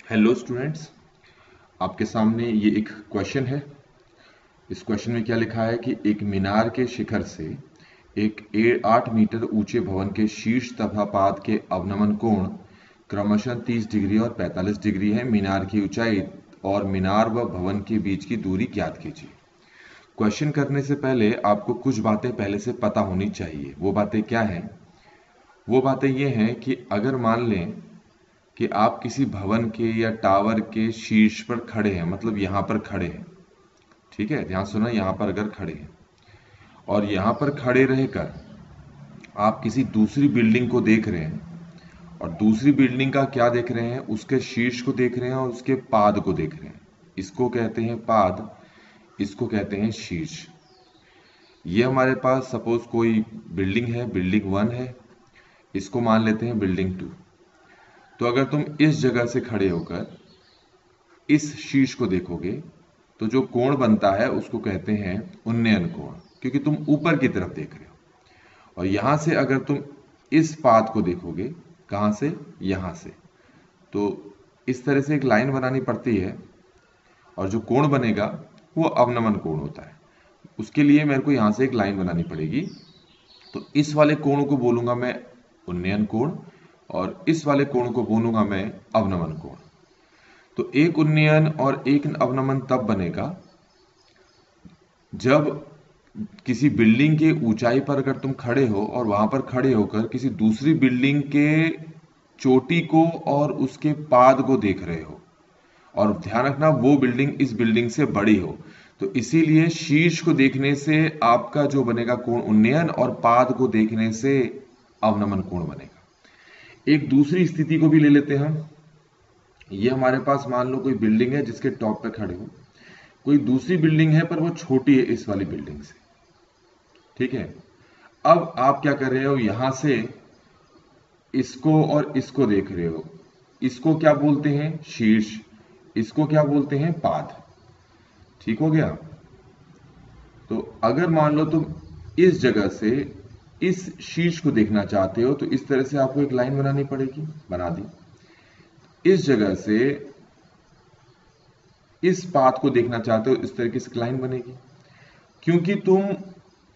Hello students, आपके सामने ये एक क्वेश्चन है। इस क्वेश्चन में क्या लिखा है कि एक मीनार के शिखर से एक 8 मीटर ऊंचे भवन के शीर्ष तथा पाद के अवनमन कोण क्रमशः 30 डिग्री और 45 डिग्री है। मीनार की ऊंचाई और मीनार व भवन के बीच की दूरी ज्ञात कीजिए। क्वेश्चन करने से पहले आपको कुछ बातें पहले से पता होनी चाहिए। वो बातें क्या हैं? वो बातें ये हैं कि अगर मान लें कि आप किसी भवन के या टावर के शीर्ष पर खड़े हैं, मतलब यहां पर खड़े हैं। ठीक है, ध्यान सुना, यहां पर अगर खड़े हैं और यहां पर खड़े रहकर आप किसी दूसरी बिल्डिंग को देख रहे हैं, और दूसरी बिल्डिंग का क्या देख रहे हैं? उसके शीर्ष को देख रहे हैं और उसके पाद को देख रहे हैं। इसको कहते हैं पाद, इसको कहते हैं शीर्ष। ये हमारे पास सपोज कोई बिल्डिंग है, बिल्डिंग 1 है, इसको मान लेते हैं बिल्डिंग 2। तो अगर तुम इस जगह से खड़े होकर इस शीर्ष को देखोगे तो जो कोण बनता है उसको कहते हैं उन्नयन कोण, क्योंकि तुम ऊपर की तरफ देख रहे हो। और यहां से अगर तुम इस पाद को देखोगे, कहां से? यहां से, तो इस तरह से एक लाइन बनानी पड़ती है और जो कोण बनेगा वो अवनमन कोण होता है। उसके लिए मेरे को यहां से एक लाइन बनानी पड़ेगी। तो इस वाले कोण को बोलूंगा मैं उन्नयन कोण और इस वाले कोण को बोलूंगा मैं अवनमन कोण। तो एक उन्नयन और एक अवनमन तब बनेगा जब किसी बिल्डिंग के ऊंचाई पर अगर तुम खड़े हो और वहां पर खड़े होकर किसी दूसरी बिल्डिंग के चोटी को और उसके पाद को देख रहे हो, और ध्यान रखना वो बिल्डिंग इस बिल्डिंग से बड़ी हो। तो इसीलिए शीर्ष को देखने से आपका जो बनेगा कोण उन्नयन और पाद को देखने से अवनमन कोण बनेगा। एक दूसरी स्थिति को भी ले लेते हैं हम। ये हमारे पास मान लो कोई बिल्डिंग है जिसके टॉप पे खड़े हो, कोई दूसरी बिल्डिंग है पर वो छोटी है इस वाली बिल्डिंग से। ठीक है, अब आप क्या कर रहे हो? यहां से इसको और इसको देख रहे हो। इसको क्या बोलते हैं? शीर्ष। इसको क्या बोलते हैं? पाद। ठीक हो गया। तो अगर मान लो तुम इस जगह से इस शीर्ष को देखना चाहते हो तो इस तरह से आपको एक लाइन बनानी पड़ेगी। बना दी। इस जगह से इस पाथ को देखना चाहते हो, इस तरीके से लाइन बनेगी। क्योंकि तुम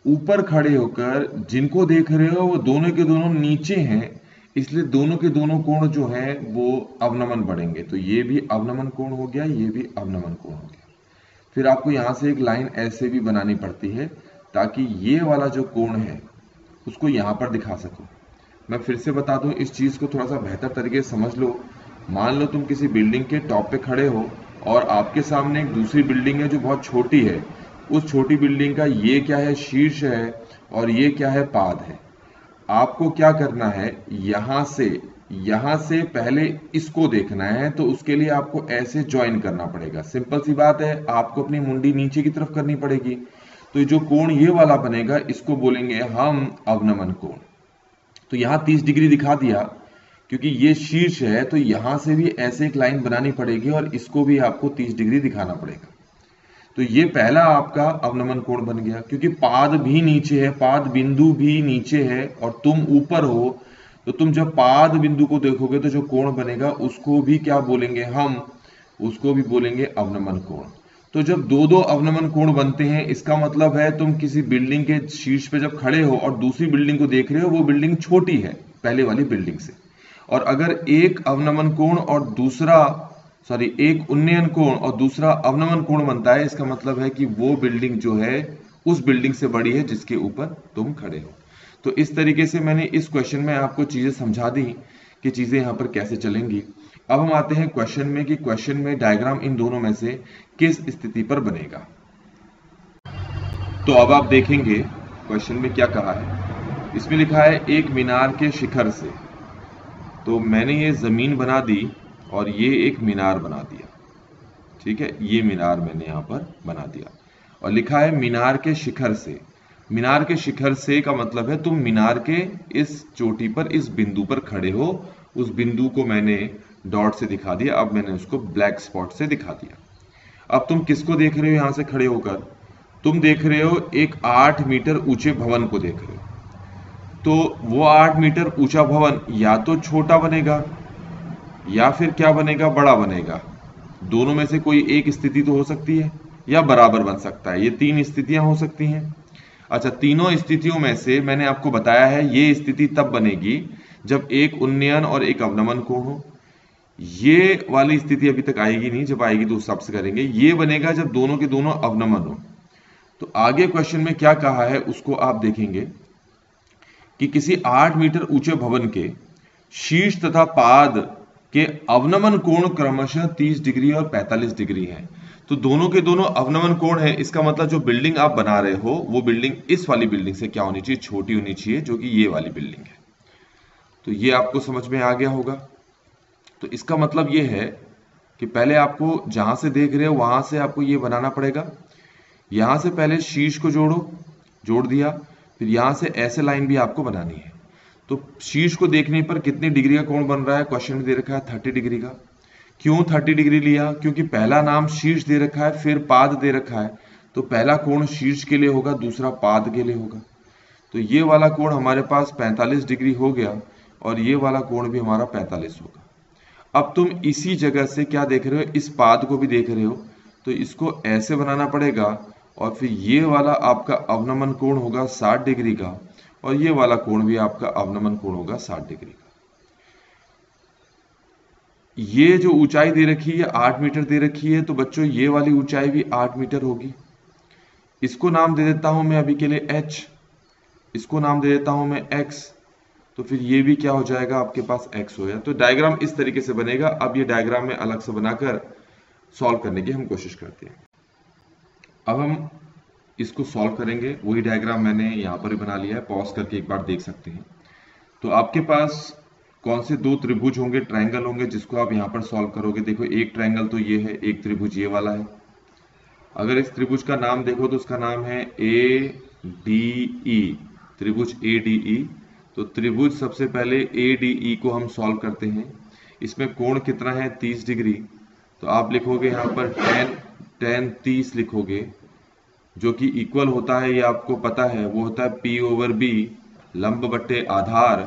ऊपर खड़े होकर जिनको देख रहे हो वो दोनों के दोनों नीचे हैं, इसलिए दोनों के दोनों कोण जो हैं वो अवनमन बढ़ेंगे। तो ये भी अवनमन कोण हो गया, ये भी अवनमन कोण हो गया। फिर आपको यहां से एक लाइन ऐसे भी बनानी पड़ती है ताकि ये वाला जो कोण है उसको यहां पर दिखा सको। मैं फिर से बता दूं, इस चीज को थोड़ा सा बेहतर तरीके से समझ लो। मान लो तुम किसी बिल्डिंग के टॉप पे खड़े हो और आपके सामने एक दूसरी बिल्डिंग है जो बहुत छोटी है। उस छोटी बिल्डिंग का ये क्या है? शीर्ष है, और ये क्या है? पाद है। आपको क्या करना है? यहां से पहले इसको देखना है, तो उसके लिए आपको ऐसे ज्वाइन करना पड़ेगा। सिंपल सी बात है, आपको अपनी मुंडी नीचे की तरफ करनी पड़ेगी। तो जो कोण ये वाला बनेगा इसको बोलेंगे हम अवनमन कोण। तो यहां 30 डिग्री दिखा दिया क्योंकि ये शीर्ष है, तो यहां से भी ऐसे एक लाइन बनानी पड़ेगी और इसको भी आपको 30 डिग्री दिखाना पड़ेगा। तो ये पहला आपका अवनमन कोण बन गया, क्योंकि पाद भी नीचे है, पाद बिंदु भी नीचे है और तुम ऊपर हो। तो तुम जब पाद बिंदु को देखोगे तो जो कोण बनेगा उसको भी क्या बोलेंगे हम? उसको भी बोलेंगे अवनमन कोण। तो जब दो दो अवनमन कोण बनते हैं, इसका मतलब है तुम किसी बिल्डिंग के शीर्ष पे जब खड़े हो और दूसरी बिल्डिंग को देख रहे हो, वो बिल्डिंग छोटी है पहले वाली बिल्डिंग से। और अगर एक अवनमन कोण और दूसरा एक उन्नयन कोण और दूसरा अवनमन कोण बनता है, इसका मतलब है कि वो बिल्डिंग जो है उस बिल्डिंग से बड़ी है जिसके ऊपर तुम खड़े हो। तो इस तरीके से मैंने इस क्वेश्चन में आपको चीजें समझा दी कि चीजें यहां पर कैसे चलेंगी। अब हम आते हैं क्वेश्चन में कि क्वेश्चन में डायग्राम इन दोनों में से किस स्थिति पर बनेगा। तो अब आप देखेंगे क्वेश्चन में क्या कहा है। इसमें लिखा है एक मीनार के शिखर से। तो मैंने ये जमीन बना दी और ये एक मीनार बना दिया। ठीक है, ये मीनार मैंने यहां पर बना दिया और लिखा है मीनार के शिखर से। मीनार के शिखर से का मतलब है तुम मीनार के इस चोटी पर, इस बिंदु पर खड़े हो। उस बिंदु को मैंने डॉट से दिखा दिया, अब मैंने उसको ब्लैक स्पॉट से दिखा दिया। अब तुम किसको देख रहे हो? यहां से खड़े होकर तुम देख रहे हो एक 8 मीटर ऊंचे भवन को देख रहे हो। तो वो 8 मीटर ऊंचा भवन या तो छोटा बनेगा या फिर क्या बनेगा, बड़ा बनेगा। दोनों में से कोई एक स्थिति तो हो सकती है, या बराबर बन सकता है। ये तीन स्थितियां हो सकती हैं। अच्छा, तीनों स्थितियों में से मैंने आपको बताया है ये स्थिति तब बनेगी जब एक उन्नयन और एक अवनमन कोण हो। ये वाली स्थिति अभी तक आएगी नहीं, जब आएगी तो उस हिसाब से करेंगे। ये बनेगा जब दोनों के दोनों अवनमन हो। तो आगे क्वेश्चन में क्या कहा है उसको आप देखेंगे कि किसी 8 मीटर ऊंचे भवन के शीर्ष तथा पाद के अवनमन कोण क्रमशः 30 डिग्री और 45 डिग्री है। तो दोनों के दोनों अवनमन कोण है। इसका मतलब जो बिल्डिंग आप बना रहे हो वो बिल्डिंग इस वाली बिल्डिंग से क्या होनी चाहिए, छोटी होनी चाहिए, जो कि ये वाली बिल्डिंग है। तो ये आपको समझ में आ गया होगा। तो इसका मतलब ये है कि पहले आपको जहां से देख रहे हो वहां से आपको ये बनाना पड़ेगा। यहां से पहले शीर्ष को जोड़ दिया, फिर यहां से ऐसे लाइन भी आपको बनानी है। तो शीर्ष को देखने पर कितनी डिग्री का कोण बन रहा है, क्वेश्चन में दे रखा है 30 डिग्री का। क्यों 30 डिग्री लिया, क्योंकि पहला नाम शीर्ष दे रखा है, फिर पाद दे रखा है। तो पहला कोण शीर्ष के लिए होगा, दूसरा पाद के लिए होगा। तो ये वाला कोण हमारे पास 45 डिग्री हो गया और ये वाला कोण भी हमारा 45 होगा। अब तुम इसी जगह से क्या देख रहे हो, इस पाद को भी देख रहे हो। तो इसको ऐसे बनाना पड़ेगा और फिर ये वाला आपका अवनमन कोण होगा 60 डिग्री का और ये वाला कोण भी आपका अवनमन कोण होगा 60 डिग्री का। ये जो ऊंचाई दे रखी है 8 मीटर दे रखी है, तो बच्चों ये वाली ऊंचाई भी 8 मीटर होगी। इसको नाम दे देता हूं मैं अभी के लिए h, इसको नाम दे देता हूं मैं x। तो फिर ये भी क्या हो जाएगा, आपके पास x हो गया। तो डायग्राम इस तरीके से बनेगा। अब ये डायग्राम में अलग से बनाकर सॉल्व करने की हम कोशिश करते हैं। अब हम इसको सॉल्व करेंगे। वही डायग्राम मैंने यहाँ पर ही बना लिया है, पॉज करके एक बार देख सकते हैं। तो आपके पास कौन से दो त्रिभुज होंगे, ट्रायंगल होंगे, जिसको आप यहाँ पर सॉल्व करोगे। देखो एक ट्रायंगल तो ये है, एक त्रिभुज ये वाला है। अगर इस त्रिभुज का नाम देखो तो उसका नाम है ADE, त्रिभुज ADE। तो त्रिभुज सबसे पहले ADE को हम सॉल्व करते हैं। इसमें कोण कितना है, 30 डिग्री। तो आप लिखोगे यहाँ पर tan 30 लिखोगे, जो कि इक्वल होता है, ये आपको पता है, वो होता है P/B, लंब बट्टे आधार।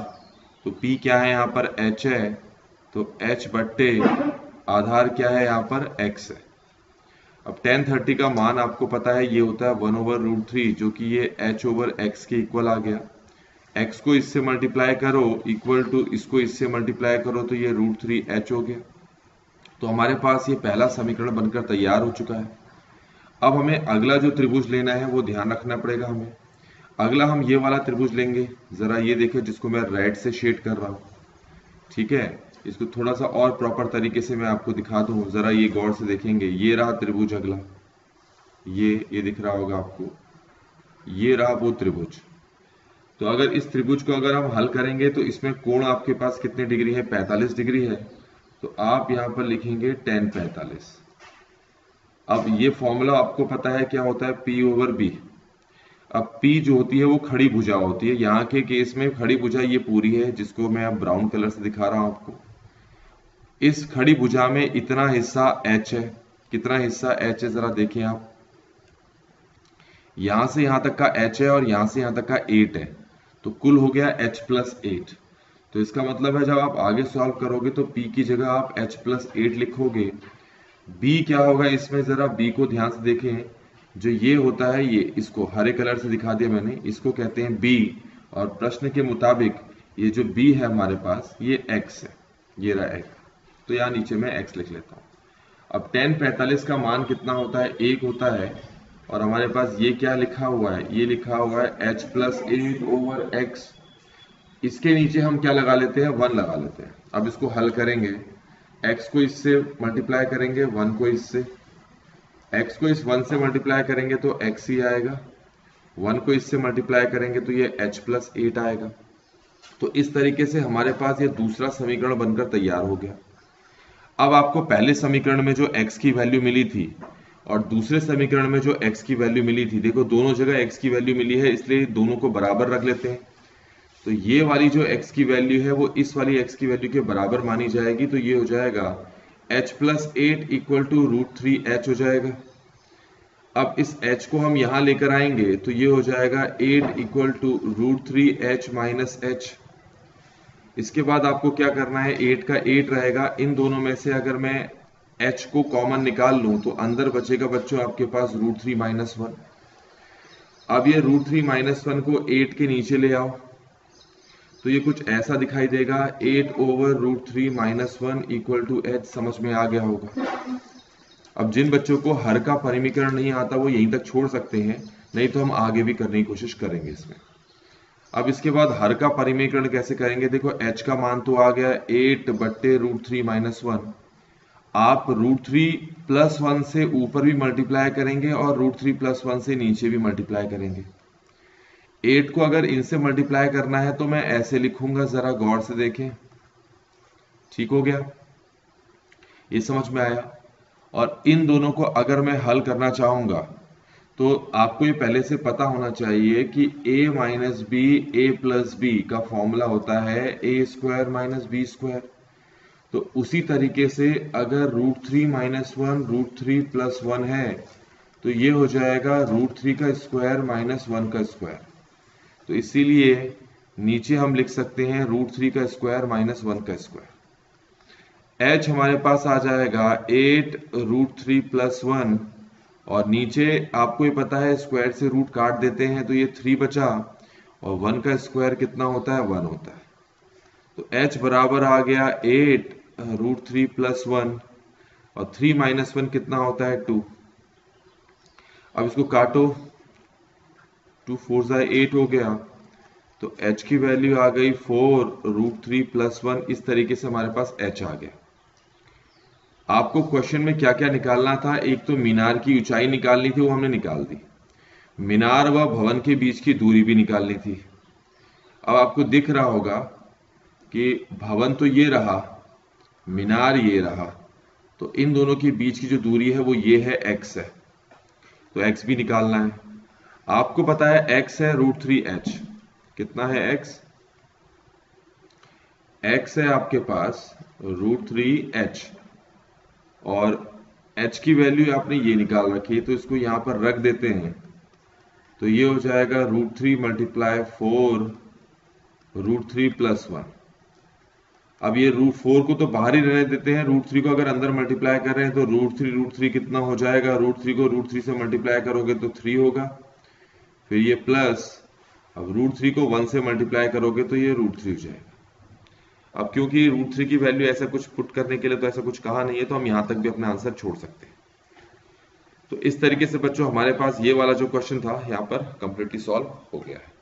तो P क्या है यहाँ पर, h है। तो h बट्टे आधार क्या है यहाँ पर, x है। अब tan 30 का मान आपको पता है, ये होता है 1/√3, जो कि ये h/x के इक्वल आ गया। x को इससे मल्टीप्लाई करो इक्वल टू इसको इससे मल्टीप्लाई करो तो ये √3h हो गया। तो हमारे पास ये पहला समीकरण बनकर तैयार हो चुका है। अब हमें अगला जो त्रिभुज लेना है वो ध्यान रखना पड़ेगा हमें। अगला हम ये वाला त्रिभुज लेंगे। जरा ये देखो, जिसको मैं रेड से शेड कर रहा हूं, ठीक है। इसको थोड़ा सा और प्रॉपर तरीके से मैं आपको दिखा दूं, जरा ये गौर से देखेंगे। ये रहा त्रिभुज अगला, ये दिख रहा होगा आपको, ये रहा वो त्रिभुज। तो अगर इस त्रिभुज को अगर हम हल करेंगे तो इसमें कोण आपके पास कितने डिग्री है, 45 डिग्री है। तो आप यहां पर लिखेंगे tan 45। अब ये फॉर्मूला आपको पता है क्या होता है, P/B। अब P जो होती है वो खड़ी भुजा होती है। यहाँ के केस में खड़ी भुजा ये पूरी है, जिसको मैं अब ब्राउन कलर से दिखा रहा हूं आपको। इस खड़ी भुजा में इतना हिस्सा h है। कितना हिस्सा h है, जरा देखें आप। यहां से यहां तक का h है और यहां से यहां तक का 8 है। तो कुल हो गया h+8। तो इसका मतलब है जब आप आगे सॉल्व करोगे तो P की जगह आप h+8 लिखोगे। B क्या होगा इसमें, जरा B को ध्यान से देखें। जो ये होता है, ये इसको हरे कलर से दिखा दिया मैंने, इसको कहते हैं B। और प्रश्न के मुताबिक ये जो B है हमारे पास, ये x है, ये रहा x। तो यहाँ नीचे मैं x लिख लेता हूँ। अब tan 45 का मान कितना होता है, 1 होता है। और हमारे पास ये क्या लिखा हुआ है, ये लिखा हुआ है h+8/x। इसके नीचे हम क्या लगा लेते हैं, 1 लगा लेते हैं। अब इसको हल करेंगे, x को इससे मल्टीप्लाई करेंगे, 1 को इससे, x को इस 1 से मल्टीप्लाई करेंगे तो x ही आएगा, 1 को इससे मल्टीप्लाई करेंगे तो ये h+8 आएगा। तो इस तरीके से हमारे पास ये दूसरा समीकरण बनकर तैयार हो गया। अब आपको पहले समीकरण में जो x की वैल्यू मिली थी और दूसरे समीकरण में जो x की वैल्यू मिली थी, देखो दोनों जगह x की वैल्यू मिली है, इसलिए दोनों को बराबर रख लेते हैं। तो ये वाली जो x की वैल्यू है वो इस वाली x की वैल्यू के बराबर मानी जाएगी। तो ये हो जाएगा h+8 = √3h हो जाएगा। अब इस h को हम यहां लेकर आएंगे तो ये हो जाएगा 8 = √3h - h। इसके बाद आपको क्या करना है, 8 का 8 रहेगा, इन दोनों में से अगर मैं h को कॉमन निकाल लूं तो अंदर बचेगा बच्चों आपके पास √3 - 1। अब ये √3 - 1 को 8 के नीचे ले आओ तो ये कुछ ऐसा दिखाई देगा, 8/√3 - 1 = h। समझ में आ गया होगा। अब जिन बच्चों को हर का परिमीकरण नहीं आता वो यहीं तक छोड़ सकते हैं, नहीं तो हम आगे भी करने की कोशिश करेंगे इसमें। अब इसके बाद हर का परिमीकरण कैसे करेंगे, देखो h का मान तो आ गया 8/√3 - 1। आप √3 + 1 से ऊपर भी मल्टीप्लाई करेंगे और √3 + 1 से नीचे भी मल्टीप्लाई करेंगे। 8 को अगर इनसे मल्टीप्लाई करना है तो मैं ऐसे लिखूंगा, जरा गौर से देखें। ठीक हो गया, ये समझ में आया। और इन दोनों को अगर मैं हल करना चाहूंगा तो आपको ये पहले से पता होना चाहिए कि a - b a + b का फॉर्मूला होता है a² - b²। तो उसी तरीके से अगर √3 - 1 √3 + 1 है तो ये हो जाएगा √3 का स्क्वायर - 1 का स्क्वायर। तो इसीलिए नीचे हम लिख सकते हैं √3 का स्क्वायर - 1 का स्क्वायर। h हमारे पास आ जाएगा 8√3 + 1 और नीचे आपको ये पता है स्क्वायर से रूट काट देते हैं तो ये 3 बचा और 1 का स्क्वायर कितना होता है, 1 होता है। तो h बराबर आ गया 8√3 + 1 और 3 - 1 कितना होता है, 2। अब इसको काटो, 2 4 × 8 हो गया तो h की वैल्यू आ गई 4√3 + 1। इस तरीके से हमारे पास h आ गया। आपको क्वेश्चन में क्या क्या निकालना था, एक तो मीनार की ऊंचाई निकालनी थी, वो हमने निकाल दी। मीनार व भवन के बीच की दूरी भी निकालनी थी। अब आपको दिख रहा होगा कि भवन तो ये रहा, मीनार ये रहा, तो इन दोनों के बीच की जो दूरी है वो ये है, x है, तो x भी निकालना है। आपको पता है x है √3h। कितना है x? x है आपके पास √3h और h की वैल्यू आपने ये निकाल रखी है, तो इसको यहां पर रख देते हैं तो ये हो जाएगा √3 × 4 √3 + 1। अब ये √4 को तो बाहर ही रहने देते हैं, √3 को अगर अंदर मल्टीप्लाई कर रहे हैं तो √3 कितना हो जाएगा, √3 को √3 से मल्टीप्लाई करोगे तो 3 होगा, फिर ये प्लस, अब √3 को 1 से मल्टीप्लाई करोगे तो ये √3 हो जाएगा। अब क्योंकि √3 की वैल्यू ऐसा कुछ पुट करने के लिए तो ऐसा कुछ कहा नहीं है, तो हम यहां तक भी अपना आंसर छोड़ सकते हैं। तो इस तरीके से बच्चों हमारे पास ये वाला जो क्वेश्चन था यहाँ पर कंप्लीटली सॉल्व हो गया है।